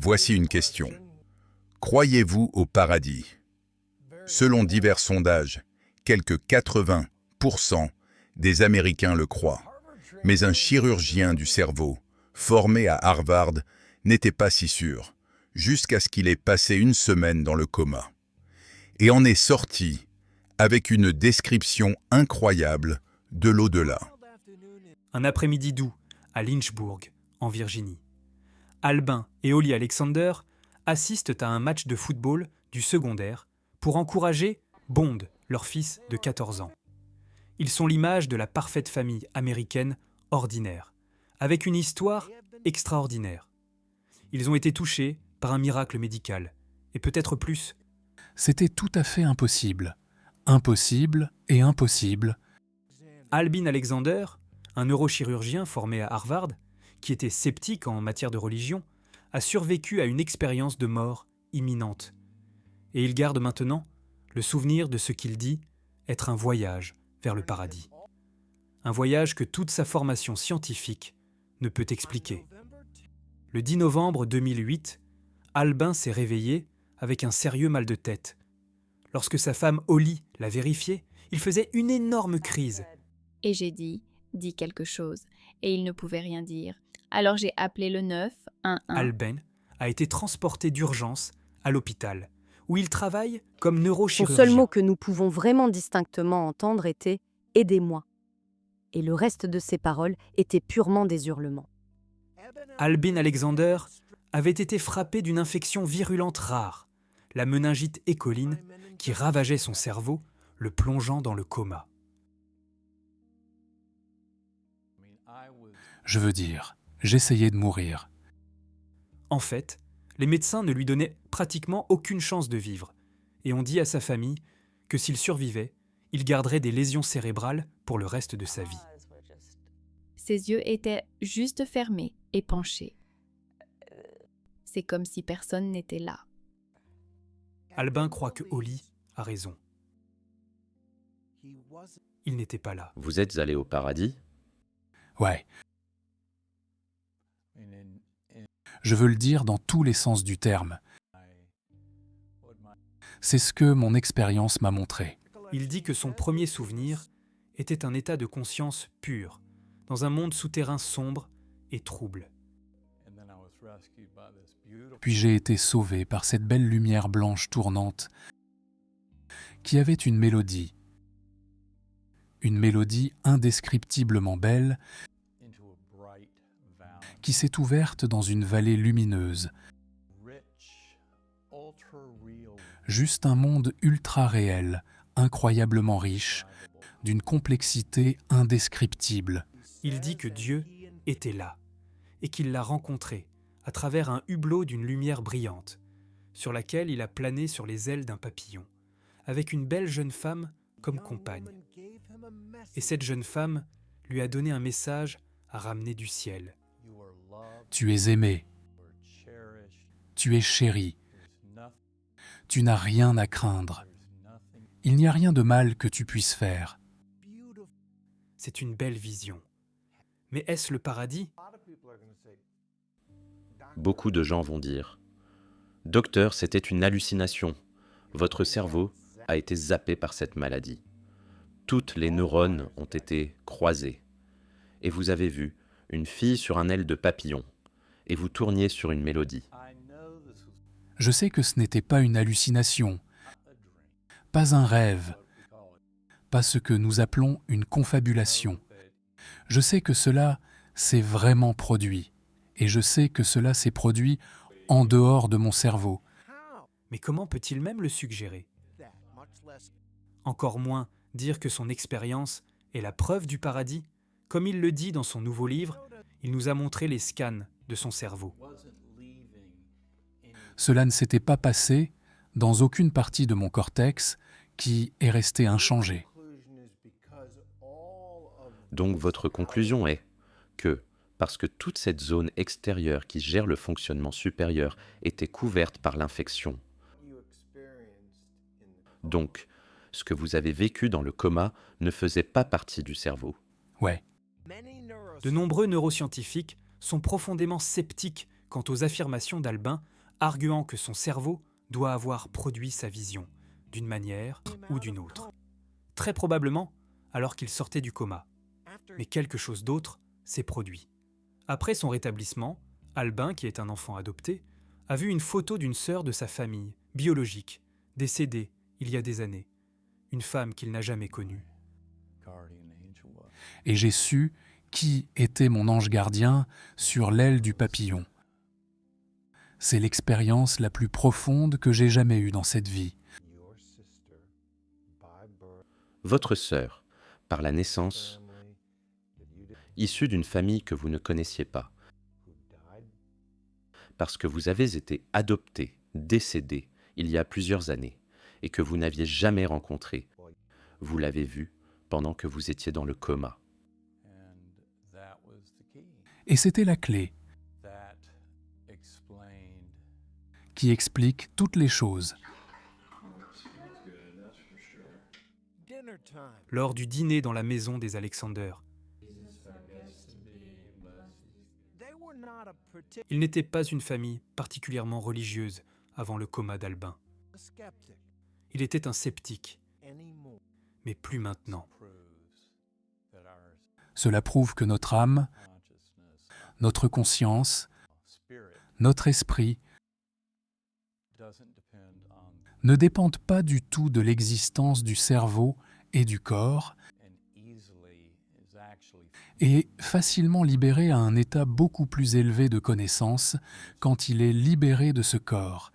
Voici une question. Croyez-vous au paradis? Selon divers sondages, quelques 80% des Américains le croient. Mais un chirurgien du cerveau, formé à Harvard, n'était pas si sûr, jusqu'à ce qu'il ait passé une semaine dans le coma. Et en est sorti avec une description incroyable de l'au-delà. Un après-midi doux, à Lynchburg, en Virginie. Albin et Holly Alexander assistent à un match de football du secondaire pour encourager Bond, leur fils de 14 ans. Ils sont l'image de la parfaite famille américaine ordinaire, avec une histoire extraordinaire. Ils ont été touchés par un miracle médical, et peut-être plus. C'était tout à fait impossible. Impossible et impossible. Albin Alexander, un neurochirurgien formé à Harvard, qui était sceptique en matière de religion, a survécu à une expérience de mort imminente. Et il garde maintenant le souvenir de ce qu'il dit être un voyage vers le paradis. Un voyage que toute sa formation scientifique ne peut expliquer. Le 10 novembre 2008, Albin s'est réveillé avec un sérieux mal de tête. Lorsque sa femme Holly l'a vérifié, il faisait une énorme crise. Et j'ai dit quelque chose. Et il ne pouvait rien dire. Alors j'ai appelé le 911. Albin a été transporté d'urgence à l'hôpital, où il travaille comme Son neurochirurgien. seul mot que nous pouvons vraiment distinctement entendre était « Aidez-moi ». Et le reste de ses paroles étaient purement des hurlements. Albin Alexander avait été frappé d'une infection virulente rare, la méningite écoline, qui ravageait son cerveau, le plongeant dans le coma. Je veux dire, j'essayais de mourir. En fait, les médecins ne lui donnaient pratiquement aucune chance de vivre, et on dit à sa famille que s'il survivait, il garderait des lésions cérébrales pour le reste de sa vie. Ses yeux étaient juste fermés et penchés. C'est comme si personne n'était là. Albin croit que Holly a raison. Il n'était pas là. Vous êtes allé au paradis? Ouais. Je veux le dire dans tous les sens du terme. C'est ce que mon expérience m'a montré. Il dit que son premier souvenir était un état de conscience pur, dans un monde souterrain sombre et trouble. Puis j'ai été sauvé par cette belle lumière blanche tournante qui avait une mélodie indescriptiblement belle qui s'est ouverte dans une vallée lumineuse. Juste un monde ultra réel, incroyablement riche, d'une complexité indescriptible. Il dit que Dieu était là et qu'il l'a rencontré à travers un hublot d'une lumière brillante, sur laquelle il a plané sur les ailes d'un papillon, avec une belle jeune femme comme compagne. Et cette jeune femme lui a donné un message à ramener du ciel. Tu es aimé, tu es chéri, tu n'as rien à craindre. Il n'y a rien de mal que tu puisses faire. C'est une belle vision. Mais est-ce le paradis? Beaucoup de gens vont dire « Docteur, c'était une hallucination. Votre cerveau a été zappé par cette maladie. Toutes les neurones ont été croisés. Et vous avez vu une fille sur un aile de papillon. Et vous tourniez sur une mélodie. » Je sais que ce n'était pas une hallucination, pas un rêve, pas ce que nous appelons une confabulation. Je sais que cela s'est vraiment produit, et je sais que cela s'est produit en dehors de mon cerveau. Mais comment peut-il même le suggérer? Encore moins dire que son expérience est la preuve du paradis. Comme il le dit dans son nouveau livre, il nous a montré les scans de son cerveau. Cela ne s'était pas passé dans aucune partie de mon cortex qui est restée inchangée. Donc votre conclusion est que, parce que toute cette zone extérieure qui gère le fonctionnement supérieur était couverte par l'infection, donc ce que vous avez vécu dans le coma ne faisait pas partie du cerveau. Ouais. De nombreux neuroscientifiques sont profondément sceptiques quant aux affirmations d'Albin arguant que son cerveau doit avoir produit sa vision, d'une manière ou d'une autre. Très probablement alors qu'il sortait du coma. Mais quelque chose d'autre s'est produit. Après son rétablissement, Albin, qui est un enfant adopté, a vu une photo d'une sœur de sa famille, biologique, décédée il y a des années. Une femme qu'il n'a jamais connue. Et j'ai su qui était mon ange gardien sur l'aile du papillon. C'est l'expérience la plus profonde que j'ai jamais eue dans cette vie. Votre sœur, par la naissance, issue d'une famille que vous ne connaissiez pas, parce que vous avez été adopté, décédé, il y a plusieurs années, et que vous n'aviez jamais rencontré. Vous l'avez vue pendant que vous étiez dans le coma. Et c'était la clé qui explique toutes les choses. Lors du dîner dans la maison des Alexander, il n'était pas une famille particulièrement religieuse avant le coma d'Albin. Il était un sceptique, mais plus maintenant. Cela prouve que notre âme, notre conscience, notre esprit ne dépendent pas du tout de l'existence du cerveau et du corps et facilement libéré à un état beaucoup plus élevé de connaissance quand il est libéré de ce corps